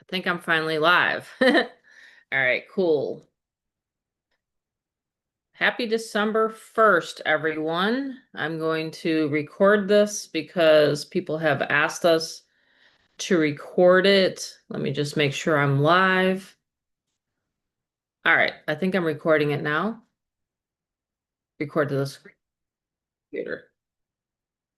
Think I'm finally live. All right, cool. Happy December 1st, everyone. I'm going to record this because people have asked us to record it. Let me just make sure I'm live. All right, I think I'm recording it now. Record to the computer.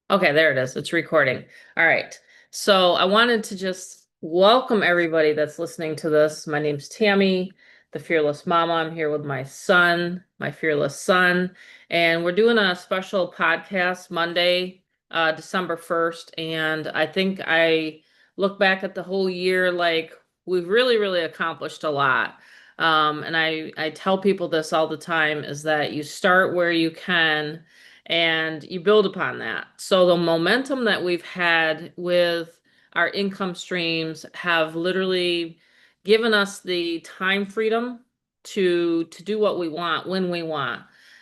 Okay, there it is. It's recording. All right. So I wanted to just welcome everybody that's listening to this. My name's Tammy, the Fearless Mama. I'm here with my son, my fearless son, and we're doing a special podcast Monday, December 1st. And I think I look back at the whole year like we've really accomplished a lot. And I tell people this all the time is that you start where you can and you build upon that. So the momentum that we've had with our income streams have literally given us the time freedom to do what we want when we want.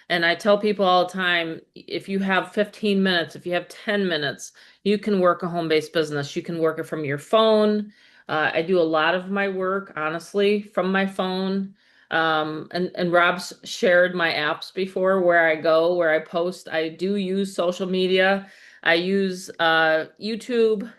And I tell people all the time, if you have 15 minutes, if you have 10 minutes, you can work a home-based business. You can work it from your phone. I do a lot of my work, honestly, from my phone. And Rob's shared my apps before where I go, where I post. I do use social media. I use YouTube.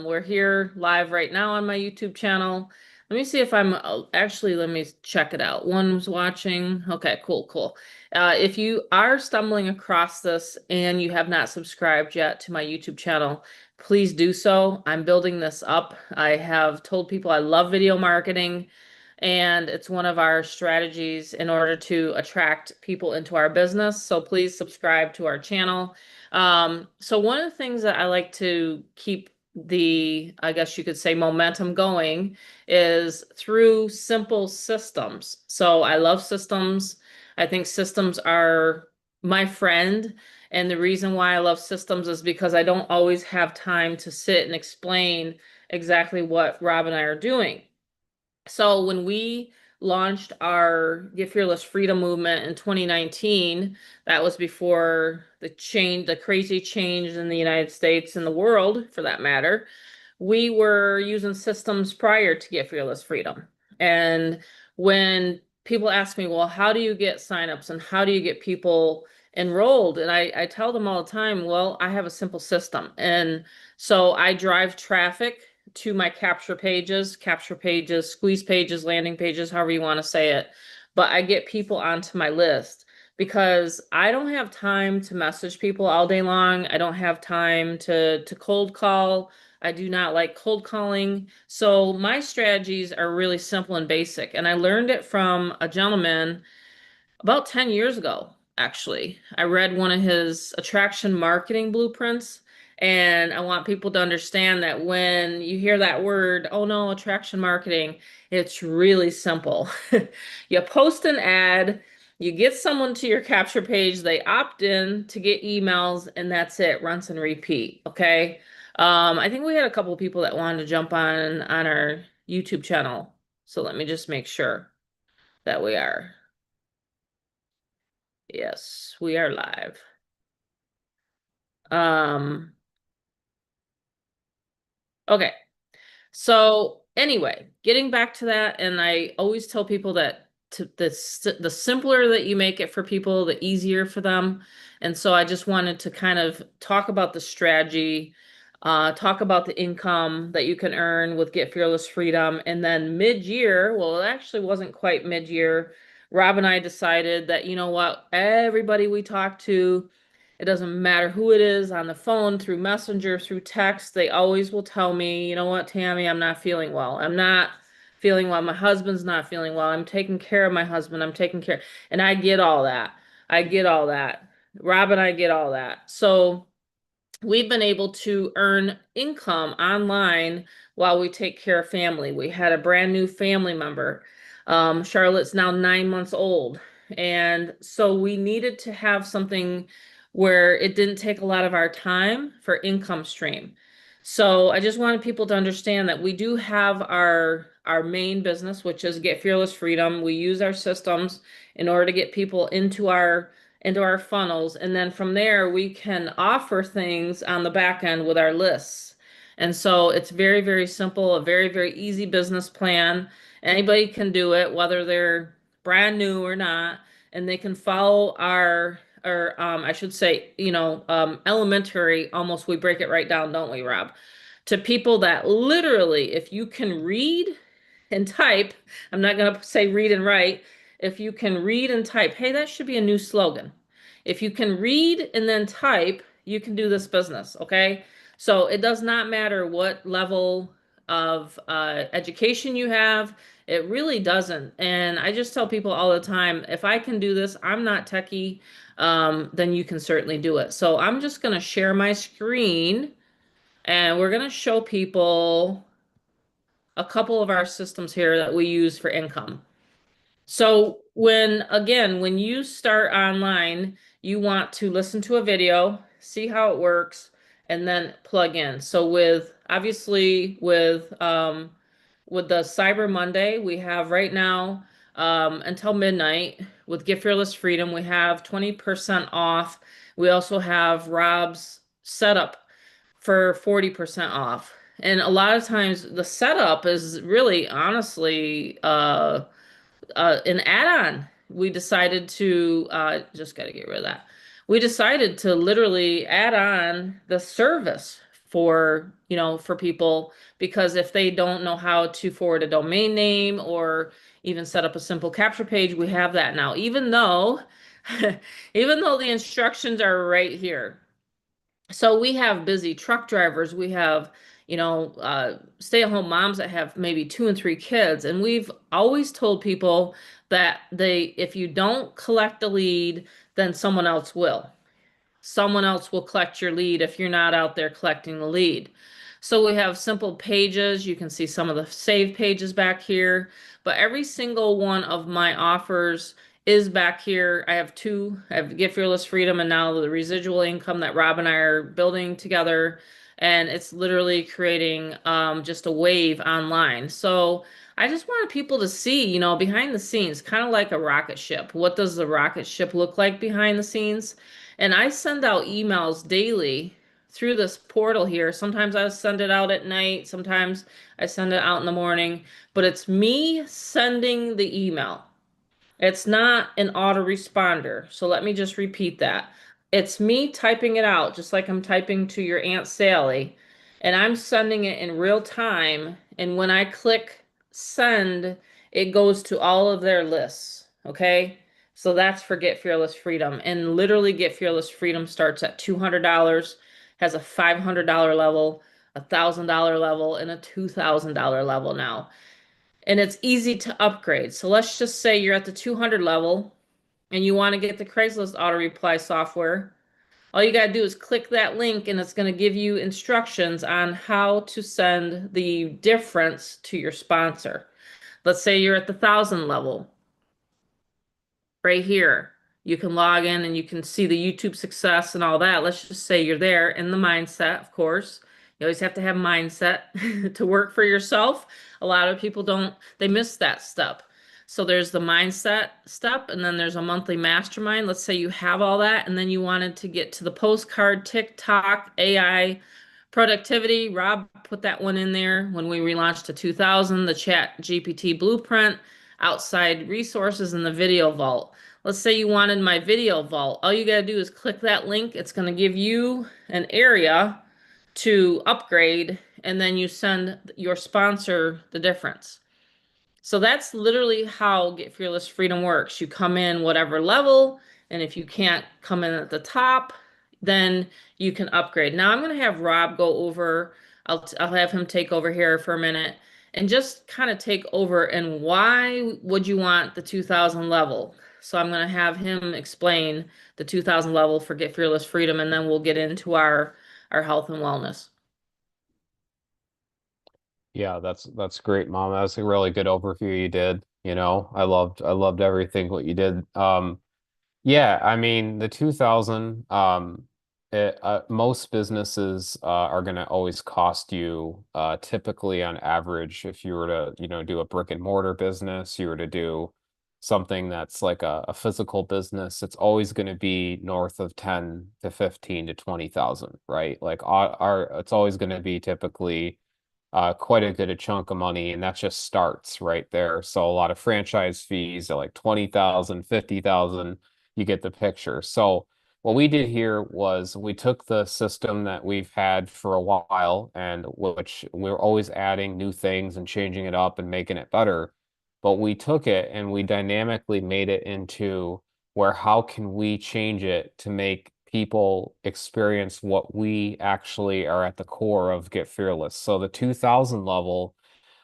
We're here live right now on my YouTube channel. Let me see if I'm actually, let me check it out. One's watching. Okay, cool. If you are stumbling across this and you have not subscribed yet to my YouTube channel, please do so. I'm building this up. I have told people I love video marketing and it's one of our strategies in order to attract people into our business. So please subscribe to our channel. So one of the things that I like to keep I guess you could say, momentum going is through simple systems. So I love systems. I think systems are my friend. And the reason why I love systems is because I don't always have time to sit and explain exactly what Rob and I are doing. So when we launched our Get Fearless Freedom movement in 2019, that was before the crazy change in the United States and the world, for that matter. We were using systems prior to Get Fearless Freedom. And when people ask me, well, how do you get signups and how do you get people enrolled? And I tell them all the time, well, I have a simple system. And so I drive traffic to my capture pages, squeeze pages, landing pages, however you want to say it. But I get people onto my list because I don't have time to message people all day long. I don't have time to cold call. I do not like cold calling. So my strategies are really simple and basic. And I learned it from a gentleman about 10 years ago, actually. I read one of his attraction marketing blueprints, and I want people to understand that when you hear that word, oh no, attraction marketing, it's really simple. You post an ad, you get someone to your capture page, they opt in to get emails, and that's it, rinse and repeat, okay? I think we had a couple of people that wanted to jump on our YouTube channel. So let me just make sure that we are. Yes, we are live. Um, okay. So anyway, getting back to that, and I always tell people that the simpler that you make it for people, the easier for them. And so I just wanted to kind of talk about the strategy, talk about the income that you can earn with Get Fearless Freedom. And then mid-year, well, it actually wasn't quite mid-year. Rob and I decided that, you know what, everybody we talk to, it doesn't matter who it is on the phone, through Messenger, through text, they always will tell me, you know what, Tammy, I'm not feeling well. I'm not feeling well. My husband's not feeling well. I'm taking care of my husband. I'm taking care. And I get all that. I get all that. Rob and I get all that. So we've been able to earn income online while we take care of family. We had a brand new family member. Charlotte's now 9 months old. And so we needed to have something where it didn't take a lot of our time for income stream. So I just wanted people to understand that we do have our main business, which is Get Fearless Freedom. We use our systems in order to get people into our funnels. And then from there, we can offer things on the back end with our lists. And so it's very, very simple, a very, very easy business plan. Anybody can do it, whether they're brand new or not, and they can follow or I should say, elementary, almost we break it right down, don't we, Rob? To people that literally, if you can read and type, I'm not going to say read and write. If you can read and type, hey, that should be a new slogan. If you can read and then type, you can do this business, okay? So it does not matter what level of education you have. It really doesn't. And I just tell people all the time, if I can do this, I'm not techie, then you can certainly do it. So I'm just going to share my screen and we're going to show people a couple of our systems here that we use for income. So when you start online, you want to listen to a video, see how it works, and then plug in. So obviously with the Cyber Monday, we have right now until midnight with Get Fearless Freedom, we have 20% off. We also have Rob's setup for 40% off. And a lot of times the setup is really honestly an add-on. We decided to just got to get rid of that. We decided to literally add on the service for people because if they don't know how to forward a domain name or even set up a simple capture page, we have that now. Even though even though the instructions are right here. So we have busy truck drivers, we have, stay-at-home moms that have maybe two and three kids, and we've always told people that if you don't collect a lead, then someone else will. Someone else will collect your lead if you're not out there collecting the lead. So we have simple pages. You can see some of the save pages back here, but every single one of my offers is back here. I have two. I have Get Fearless Freedom and now the residual income that Rob and I are building together. And it's literally creating just a wave online. So I just wanted people to see, behind the scenes, kind of like a rocket ship. What does the rocket ship look like behind the scenes? And I send out emails daily through this portal here. Sometimes I send it out at night, sometimes I send it out in the morning, but it's me sending the email. It's not an autoresponder. So let me just repeat that. It's me typing it out, just like I'm typing to your Aunt Sally, and I'm sending it in real time. And when I click send, it goes to all of their lists. Okay. So that's for Get Fearless Freedom. And literally, Get Fearless Freedom starts at $200, has a $500 level, $1,000 level, and a $2,000 level now, and it's easy to upgrade. So let's just say you're at the 200 level and you want to get the Craigslist auto reply software. All you got to do is click that link and it's going to give you instructions on how to send the difference to your sponsor. Let's say you're at the 1,000 level right here. You can log in and you can see the YouTube success and all that. Let's just say you're there in the mindset, of course. You always have to have mindset to work for yourself. A lot of people don't, they miss that step. So there's the mindset step, and then there's a monthly mastermind. Let's say you have all that, and then you wanted to get to the postcard, TikTok, AI, productivity. Rob put that one in there when we relaunched to 2000, the Chat GPT blueprint, outside resources, and the video vault. Let's say you wanted my video vault. All you got to do is click that link. It's going to give you an area to upgrade, and then you send your sponsor the difference. So that's literally how Get Fearless Freedom works. You come in whatever level, and if you can't come in at the top, then you can upgrade. Now I'm going to have Rob go over, I'll have him take over here for a minute and just kind of take over and why would you want the 2000 level? So I'm going to have him explain the 2000 level for Get Fearless Freedom, and then we'll get into our health and wellness. Yeah, that's great, Mom. That's a really good overview you did. I loved everything what you did. Yeah, I mean the 2000 most businesses are going to always cost you typically on average if you were to, do a brick and mortar business, you were to do something that's like a physical business, it's always going to be north of 10 to 15 to 20,000, right? Like our it's always going to be typically quite a good chunk of money, and that just starts right there. So a lot of franchise fees are like 20,000, 50,000. You get the picture. So what we did here was we took the system that we've had for a while and which we're always adding new things and changing it up and making it better. But we took it and we dynamically made it into where how can we change it to make people experience what we actually are at the core of Get Fearless. So the 2000 level,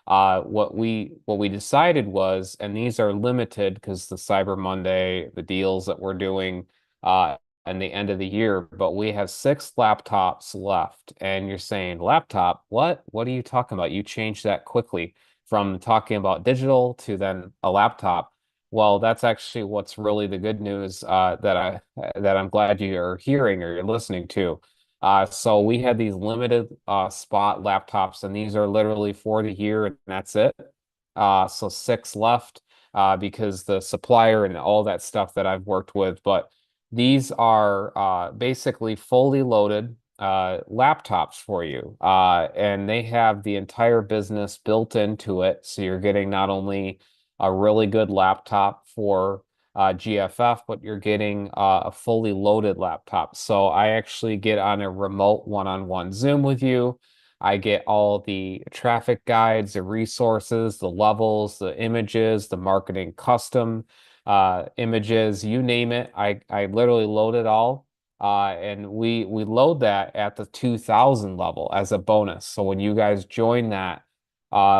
what we decided was, and these are limited because the Cyber Monday, the deals that we're doing and the end of the year, but we have 6 laptops left. And you're saying, laptop, what? What are you talking about? You changed that quickly from talking about digital to then a laptop. Well, that's actually what's really the good news that I'm glad you are hearing or you're listening to. So we had these limited spot laptops, and these are literally for the year, and that's it. So 6 left because the supplier and all that stuff that I've worked with. But these are basically fully loaded laptops for you, and they have the entire business built into it. So you're getting not only a really good laptop for GFF, but you're getting a fully loaded laptop. So I actually get on a remote one-on-one Zoom with you. I get all the traffic guides, the resources, the levels, the images, the marketing custom images, you name it. I literally load it all. And we load that at the 2000 level as a bonus. So when you guys join that,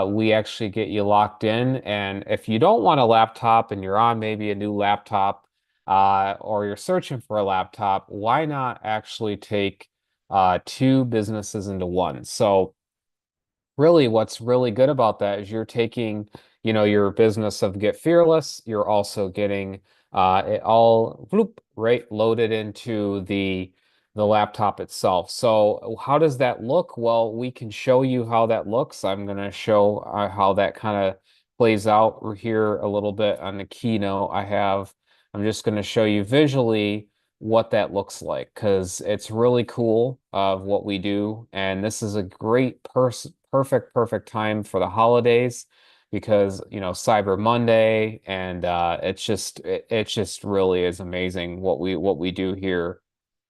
we actually get you locked in. And if you don't want a laptop and you're on maybe a new laptop, or you're searching for a laptop, why not actually take two businesses into one? So really what's really good about that is you're taking, your business of Get Fearless, you're also getting it all bloop, right loaded into the laptop itself. So how does that look? Well, we can show you how that looks. I'm going to show how that kind of plays out here a little bit on the keynote I have. I'm just going to show you visually what that looks like because it's really cool of what we do. And this is a great perfect time for the holidays because, Cyber Monday and it just really is amazing what we do here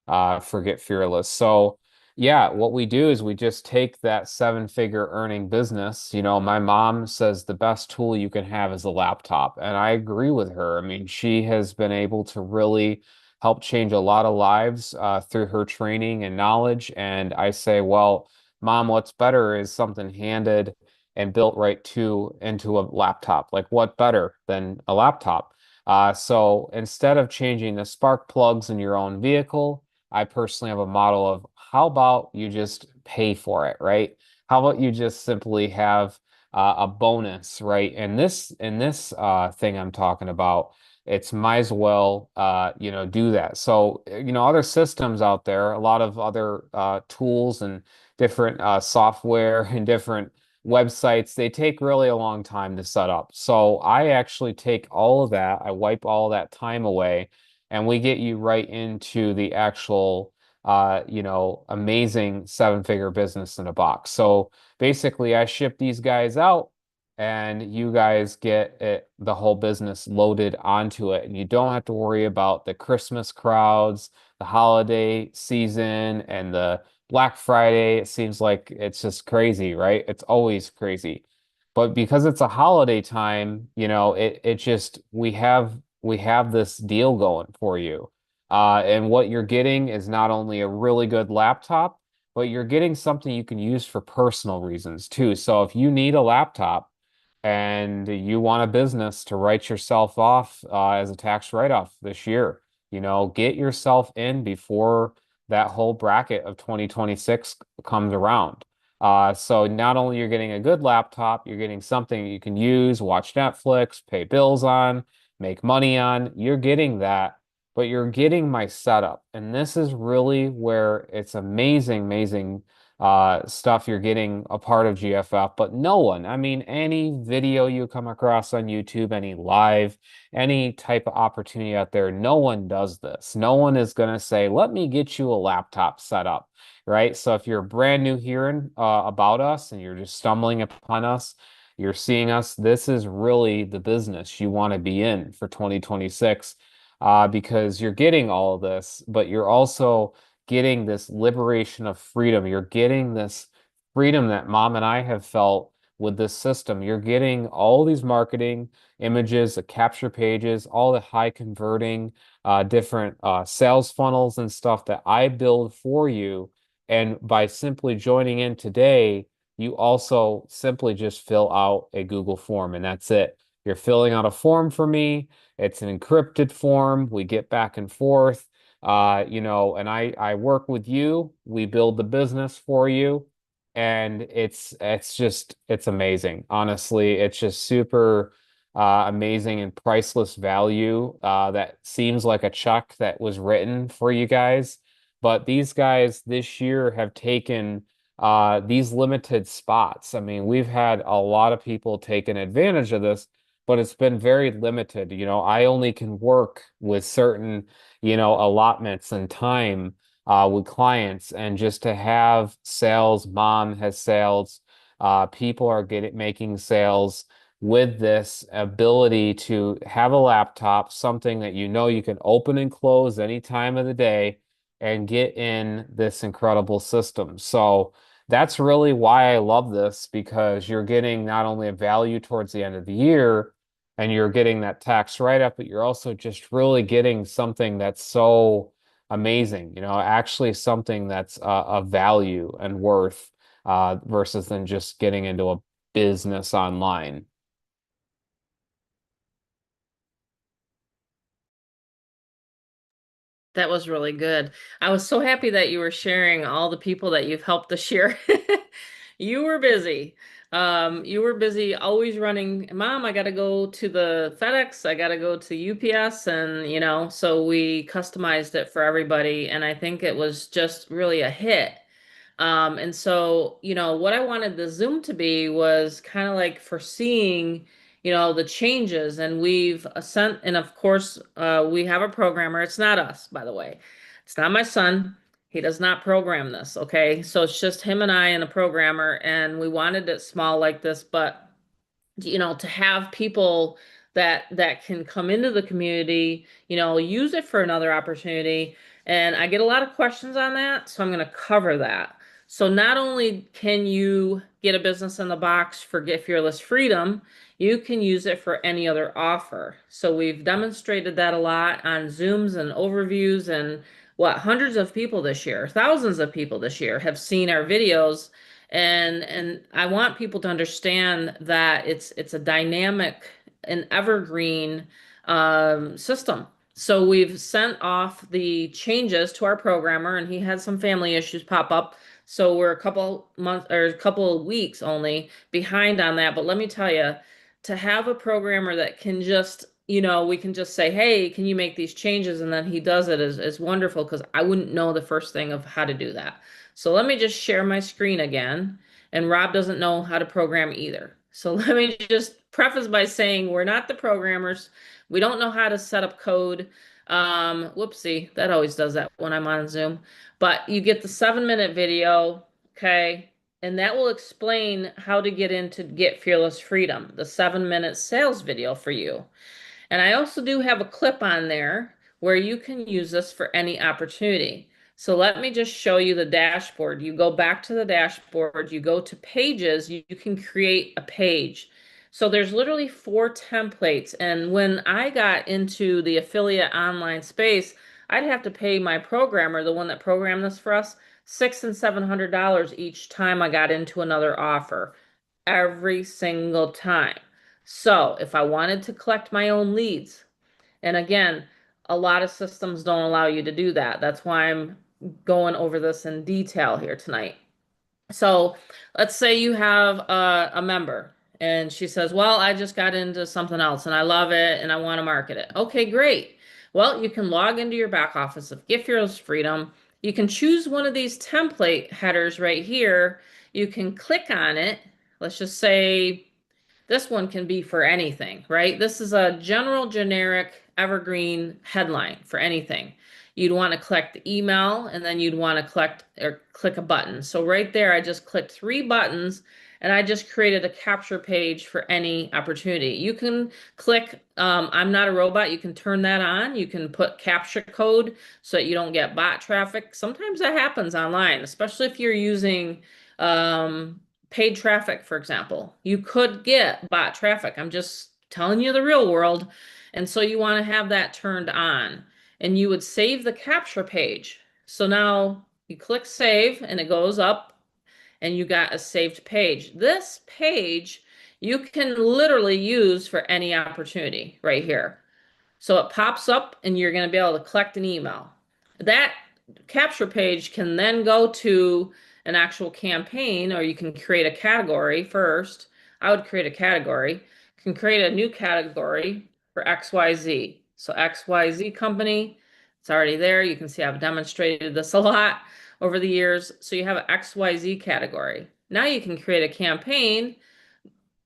for Get Fearless. So, yeah, what we do is we just take that 7-figure earning business. My mom says the best tool you can have is a laptop, and I agree with her. I mean, she has been able to really help change a lot of lives through her training and knowledge. And I say, well, Mom, what's better is something handed and built right to into a laptop. Like, what better than a laptop? So instead of changing the spark plugs in your own vehicle, I personally have a model of how about you just pay for it, right? How about you just simply have a bonus, right? And this thing I'm talking about, it's might as well do that. So other systems out there, a lot of other tools and different software and different websites, they take really a long time to set up. So I actually take all of that, I wipe all that time away and we get you right into the actual, amazing 7-figure business in a box. So basically, I ship these guys out, and you guys get the whole business loaded onto it, and you don't have to worry about the Christmas crowds, the holiday season, and the Black Friday. It seems like it's just crazy, right? It's always crazy. But because it's a holiday time, it just we have this deal going for you. And what you're getting is not only a really good laptop, but you're getting something you can use for personal reasons too. So if you need a laptop and you want a business to write yourself off as a tax write-off this year, get yourself in before that whole bracket of 2026 comes around. So not only you're getting a good laptop, you're getting something you can use, watch Netflix, pay bills on, make money on. You're getting that, but you're getting my setup. And this is really where it's amazing, amazing stuff you're getting a part of GFF, but no one, I mean, any video you come across on YouTube, any live, any type of opportunity out there, no one does this. No one is going to say, let me get you a laptop set up, right? So if you're brand new hearing about us and you're just stumbling upon us, you're seeing us, this is really the business you want to be in for 2026, because you're getting all of this, but you're also getting this liberation of freedom. You're getting this freedom that mom and I have felt with this system. You're getting all these marketing images, the capture pages, all the high converting, different sales funnels and stuff that I build for you. And by simply joining in today, you also simply just fill out a Google form, and that's it. You're filling out a form for me. It's an encrypted form. We get back and forth, and I work with you. We build the business for you, and it's amazing. Honestly, it's just super amazing and priceless value that seems like a check that was written for you guys. But these guys this year have taken these limited spots. I mean, we've had a lot of people taking advantage of this, but it's been very limited. I only can work with certain, allotments and time with clients. And just to have sales, mom has sales, people are making sales with this ability to have a laptop, something that you can open and close any time of the day and get in this incredible system. So that's really why I love this, because you're getting not only a value towards the end of the year and you're getting that tax write-up, but you're also just really getting something that's so amazing, actually something that's of value and worth, versus than just getting into a business online. That was really good. I was so happy that you were sharing all the people that you've helped this year. You were busy. You were busy always running, Mom, I gotta go to the FedEx, I gotta go to UPS, and so we customized it for everybody, and I think it was just really a hit. And so, what I wanted the Zoom to be was kind of like foreseeing, the changes. And we've sent, and of course, we have a programmer. It's not us, by the way. It's not my son. He does not program this. Okay. So it's just him and I and a programmer. And we wanted it small like this, but to have people that can come into the community, use it for another opportunity. And I get a lot of questions on that, so I'm going to cover that. So not only can you get a business in the box for Get Fearless Freedom, you can use it for any other offer. So we've demonstrated that a lot on Zooms and overviews, and hundreds of people this year, thousands of people this year have seen our videos, and I want people to understand that it's a dynamic and evergreen system. So we've sent off the changes to our programmer, and he had some family issues pop up. So we're a couple months or a couple of weeks only behind on that. But let me tell you, to have a programmer that can just, we can just say, hey, can you make these changes? And then he does it is wonderful, because I wouldn't know the first thing of how to do that. So let me just share my screen again. And Rob doesn't know how to program either. So let me just preface by saying we're not the programmers. We don't know how to set up code. Whoopsie, that always does that when I'm on Zoom. But you get the 7-minute video, okay? And that will explain how to get into Get Fearless Freedom, the 7-minute sales video for you. And I also do have a clip on there where you can use this for any opportunity. So let me just show you the dashboard. You go back to the dashboard, you go to pages, you can create a page. So there's literally 4 templates. And when I got into the affiliate online space, I'd have to pay my programmer, the one that programmed this for us, $600 and $700 each time I got into another offer, every single time. So if I wanted to collect my own leads, and again, a lot of systems don't allow you to do that. That's why I'm going over this in detail here tonight. So let's say you have a member and she says, well, I just got into something else and I love it and I want to market it. Okay, great. Well, you can log into your back office of Get Fearless Freedom you can choose one of these template headers right here. You can click on it. Let's just say this one can be for anything, right? This is a general generic evergreen headline for anything. You'd want to collect the email and then you'd want to collect or click a button. So right there, I just clicked three buttons and I just created a capture page for any opportunity. You can click, I'm not a robot. You can turn that on. You can put capture code so that you don't get bot traffic. Sometimes that happens online, especially if you're using, paid traffic, for example. You could get bot traffic. I'm just telling you the real world. And so you want to have that turned on. And you would save the capture page. So now you click save and it goes up and you got a saved page. This page you can literally use for any opportunity right here. So it pops up and you're going to be able to collect an email. That capture page can then go to an actual campaign, or you can create a category first. I would create a category. You can create a new category for XYZ. So XYZ company, it's already there. You can see I've demonstrated this a lot over the years. So you have an XYZ category. Now you can create a campaign,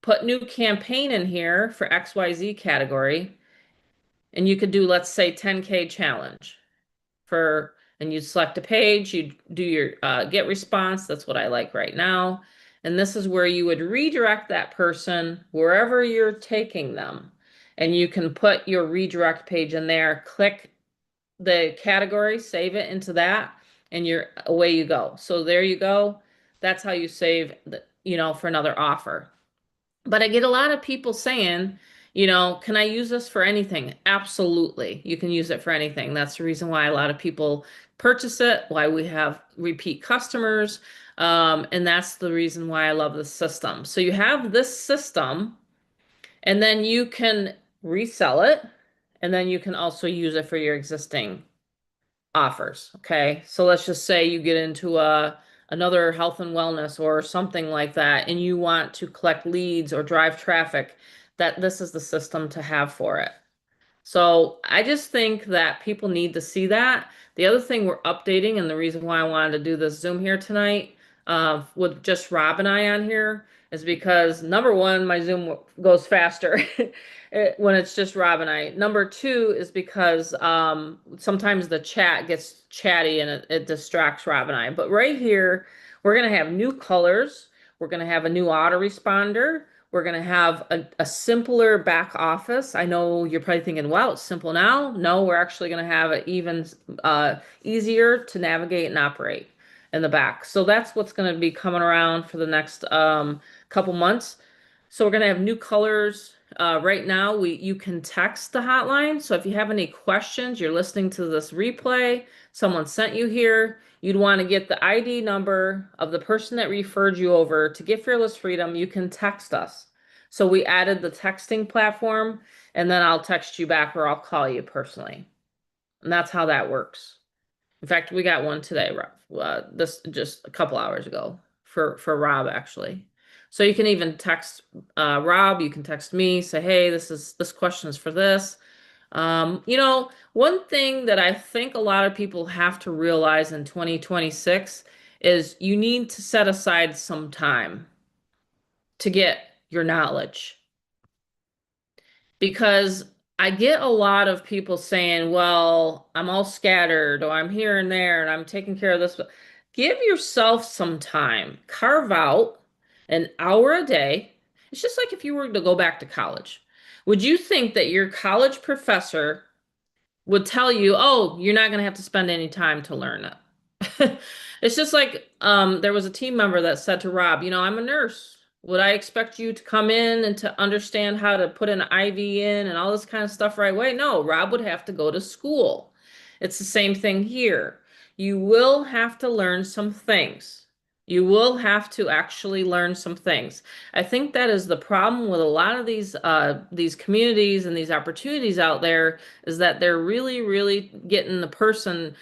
put new campaign in here for XYZ category, and you could do, let's say, 10K challenge for, and you select a page, you do your get response. That's what I like right now. And this is where you would redirect that person wherever you're taking them. And you can put your redirect page in there, click the category, save it into that, and you're away you go. So there you go. That's how you save the, for another offer. But I get a lot of people saying, can I use this for anything? Absolutely. You can use it for anything. That's the reason why a lot of people purchase it, why we have repeat customers. And that's the reason why I love this system. So you have this system, and then you can resell it, and then you can also use it for your existing offers. Okay. So let's just say you get into another health and wellness or something like that, and you want to collect leads or drive traffic, that this is the system to have for it. So I just think that people need to see that. The other thing we're updating, and the reason why I wanted to do this Zoom here tonight, with just Rob and I on here, is because number one, my Zoom goes faster when it's just Rob and I. Number two is because sometimes the chat gets chatty and it distracts Rob and I. But right here, we're going to have new colors. We're going to have a new autoresponder. We're going to have a simpler back office. I know you're probably thinking, wow, it's simple now. No, we're actually going to have it even easier to navigate and operate in the back. So that's what's going to be coming around for the next couple months. So we're going to have new colors. Right now, you can text the hotline. So if you have any questions, you're listening to this replay, someone sent you here, you'd want to get the ID number of the person that referred you over to get Fearless Freedom, you can text us. So we added the texting platform, and then I'll text you back or I'll call you personally. And that's how that works. In fact, we got one today, Rob. This just a couple hours ago for Rob actually. So you can even text Rob. You can text me. Say, hey, this question is for this. One thing that I think a lot of people have to realize in 2026 is you need to set aside some time to get your knowledge, because I get a lot of people saying, well, I'm all scattered or I'm here and there and I'm taking care of this. But give yourself some time. Carve out an hour a day. It's just like if you were to go back to college. Would you think that your college professor would tell you, oh, you're not going to have to spend any time to learn it? It's just like there was a team member that said to Rob, I'm a nurse. Would I expect you to come in and to understand how to put an IV in and all this kind of stuff right away? No, Rob would have to go to school. It's the same thing here. You will have to learn some things. You will have to actually learn some things. I think that is the problem with a lot of these communities and these opportunities out there, is that they're really, really getting the person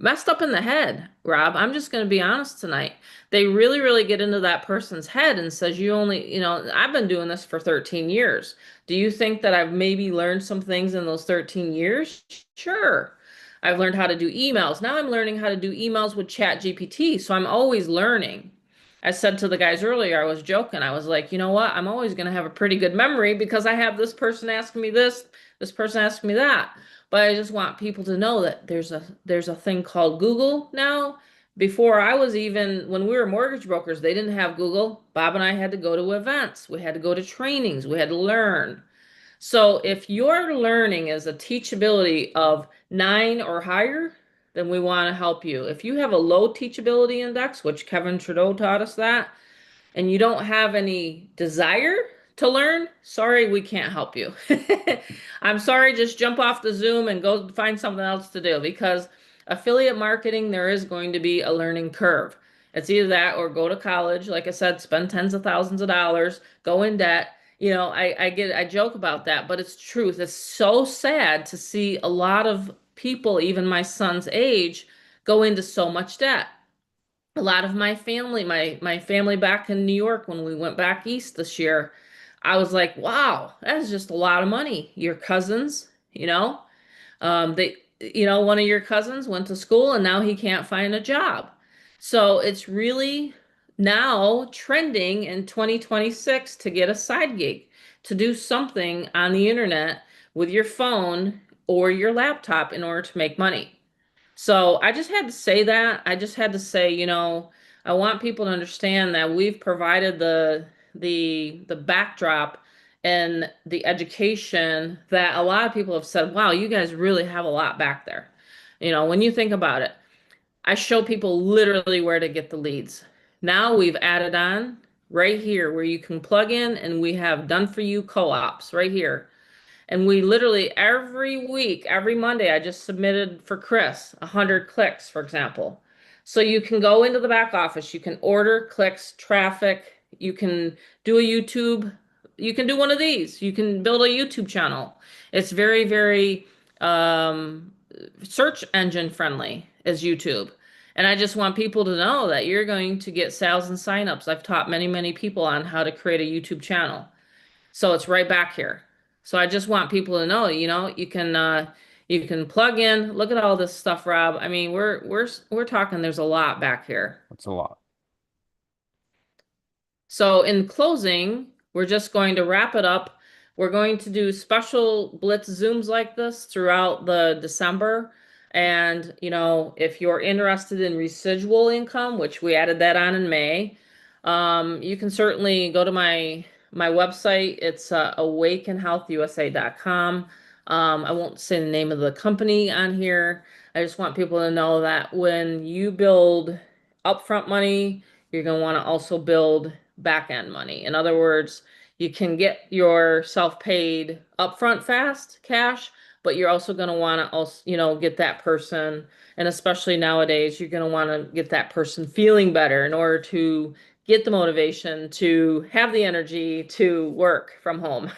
messed up in the head, Rob. I'm just going to be honest tonight. They really, really get into that person's head and says, you only, I've been doing this for 13 years. Do you think that I've maybe learned some things in those 13 years? Sure. I've learned how to do emails. Now I'm learning how to do emails with Chat GPT. So I'm always learning. I said to the guys earlier, I was joking. I was like, you know what? I'm always going to have a pretty good memory because I have this person asking me this person asking me that. But I just want people to know that there's a thing called Google now. Before I was even when we were mortgage brokers, they didn't have Google. Bob and I had to go to events. We had to go to trainings. We had to learn. So if your learning is a teachability of 9 or higher, then we want to help you. If you have a low teachability index, which Kevin Trudeau taught us that, and you don't have any desire to learn, sorry, we can't help you. I'm sorry, just jump off the Zoom and go find something else to do because affiliate marketing, there is going to be a learning curve. It's either that or go to college, like I said, spend tens of thousands of dollars, go in debt. I joke about that, but it's truth. It's so sad to see a lot of people, even my son's age, go into so much debt. A lot of my family back in New York when we went back east this year, I was like, wow, that is just a lot of money. Your cousins, one of your cousins went to school and now he can't find a job. So it's really now trending in 2026 to get a side gig, to do something on the internet with your phone or your laptop in order to make money. So I just had to say that. I just had to say, I want people to understand that we've provided the backdrop and the education that a lot of people have said, wow, you guys really have a lot back there. When you think about it, I show people literally where to get the leads. Now we've added on right here where you can plug in and we have done for you co-ops right here. And we literally every week, every Monday, I just submitted for Chris 100 clicks, for example. So you can go into the back office, you can order clicks, traffic, you can do a YouTube, you can do one of these, you can build a YouTube channel. It's very, very um, search engine friendly as YouTube. And I just want people to know that you're going to get sales and signups. I've taught many, many people on how to create a YouTube channel. So it's right back here. So I just want people to know, you can plug in, look at all this stuff, Rob. I mean, we're talking there's a lot back here. That's a lot. So in closing, we're just going to wrap it up. We're going to do special Blitz Zooms like this throughout the December. And, if you're interested in residual income, which we added that on in May, you can certainly go to my website. It's awakenhealthusa.com. I won't say the name of the company on here. I just want people to know that when you build upfront money, you're going to want to also build back end money. In other words, you can get yourself paid upfront fast cash, but you're also going to want to also, get that person, and especially nowadays, you're going to want to get that person feeling better in order to get the motivation to have the energy to work from home.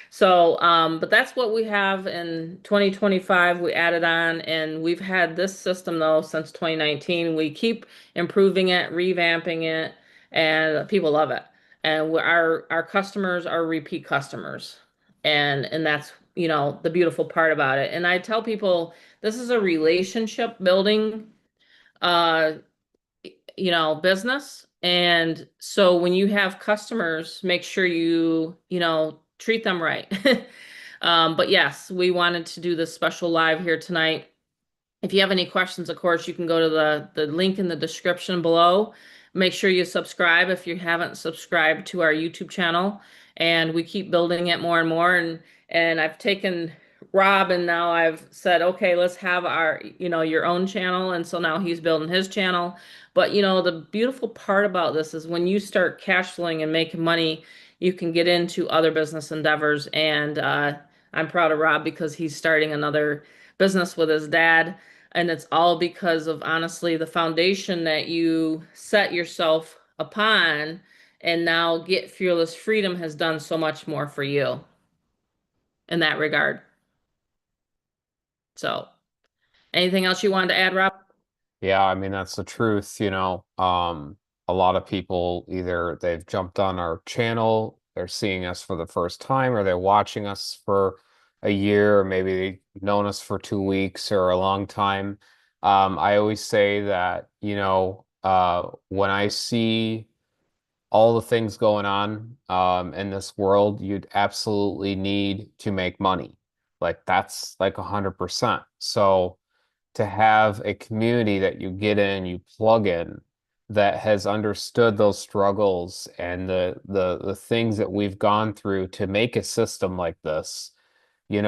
So, but that's what we have in 2025. We added on, and we've had this system though since 2019. We keep improving it, revamping it, and people love it. And our customers are repeat customers, and that's the beautiful part about it. And I tell people this is a relationship building uh business. And so when you have customers, make sure you treat them right. But yes, we wanted to do this special live here tonight. If you have any questions, of course, you can go to the link in the description below. Make sure you subscribe if you haven't subscribed to our YouTube channel. And we keep building it more and more. And I've taken Rob and now I've said, okay, let's have your own channel. And so now he's building his channel. But the beautiful part about this is when you start cash flowing and making money, you can get into other business endeavors. And I'm proud of Rob because he's starting another business with his dad. And it's all because of honestly the foundation that you set yourself upon. And now Get Fearless Freedom has done so much more for you in that regard. So, anything else you wanted to add, Rob? Yeah, I mean that's the truth, a lot of people either they've jumped on our channel, they're seeing us for the first time, or they're watching us for a year, or maybe they've known us for 2 weeks or a long time. I always say that, when I see all the things going on in this world, you'd absolutely need to make money. Like that's like 100%. So to have a community that you get in, you plug in, that has understood those struggles and the things that we've gone through to make a system like this, you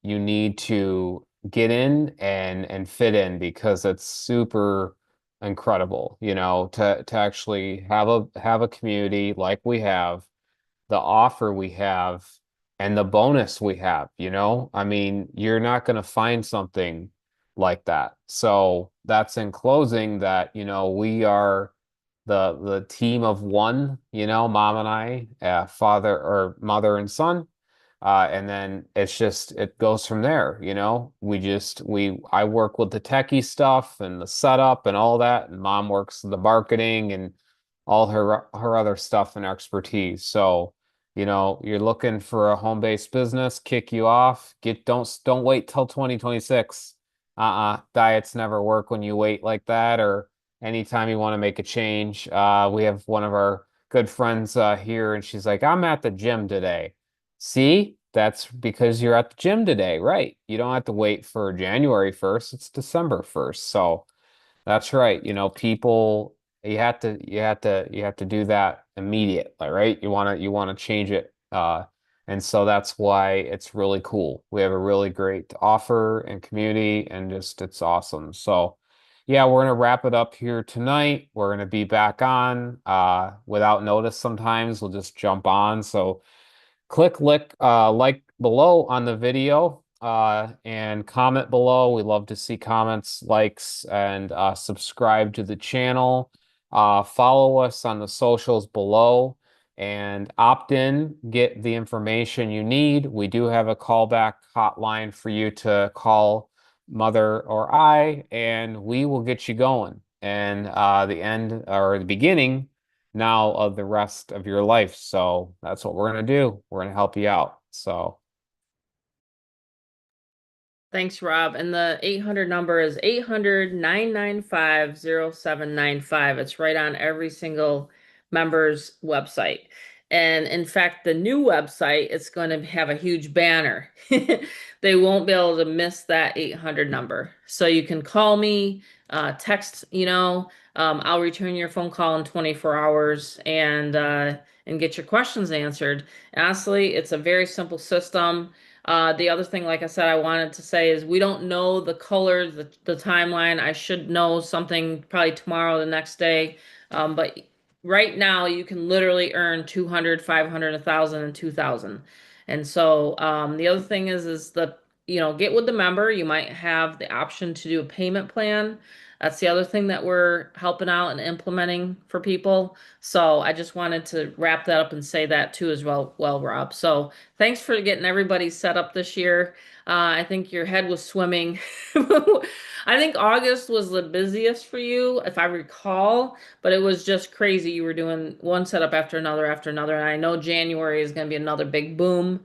need to get in and fit in because it's super incredible, to actually have a community like we have, the offer we have, and the bonus we have, I mean, you're not going to find something like that. So that's in closing that, we are the team of one, mom and I, father or mother and son. And then it goes from there, I work with the techie stuff and the setup and all that, and mom works the marketing and all her other stuff and expertise. So, you're looking for a home-based business, kick you off, don't wait till 2026. Diets never work when you wait like that, or anytime you want to make a change. We have one of our good friends here, and she's like, I'm at the gym today. See, that's because you're at the gym today, right? You don't have to wait for January 1st, it's December 1st. So that's right. People, you have to do that immediately, right? You want to change it. And so that's why it's really cool. We have a really great offer and community, and just it's awesome. So yeah, we're gonna wrap it up here tonight. We're gonna be back on without notice sometimes. We'll just jump on. So like below on the video and comment below. We love to see comments, likes, and subscribe to the channel. Follow us on the socials below and opt in, get the information you need. We do have a callback hotline for you to call Mother or I, and we will get you going. And the end or the beginning now of the rest of your life. So that's what we're going to do. We're going to help you out. So Thanks, Rob. And the 800 number is 800-995-0795. It's right on every single member's website. And in fact, the new website, it's going to have a huge banner. They won't be able to miss that 800 number. So you can call me, text, I'll return your phone call in 24 hours and get your questions answered. Honestly, it's a very simple system. The other thing, like I said, I wanted to say is we don't know the color, the timeline. I should know something probably tomorrow, the next day. But right now you can literally earn 200, 500, 1,000, and 2,000. And so the other thing is get with the member. You might have the option to do a payment plan. That's the other thing that we're helping out and implementing for people. So I just wanted to wrap that up and say that too as well, Rob. So thanks for getting everybody set up this year. I think your head was swimming. I think August was the busiest for you, if I recall, but it was just crazy. You were doing one setup after another. And I know January is going to be another big boom.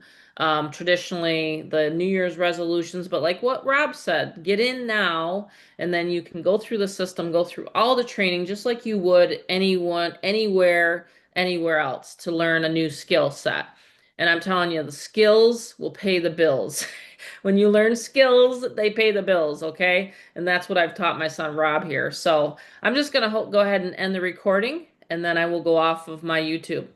Traditionally, the New Year's resolutions, but like what Rob said, get in now, and then you can go through the system, go through all the training, just like you would anyone, anywhere else to learn a new skill set. And I'm telling you, the skills will pay the bills. When you learn skills, they pay the bills, okay? And that's what I've taught my son Rob here. So I'm just going to go ahead and end the recording, and then I will go off of my YouTube.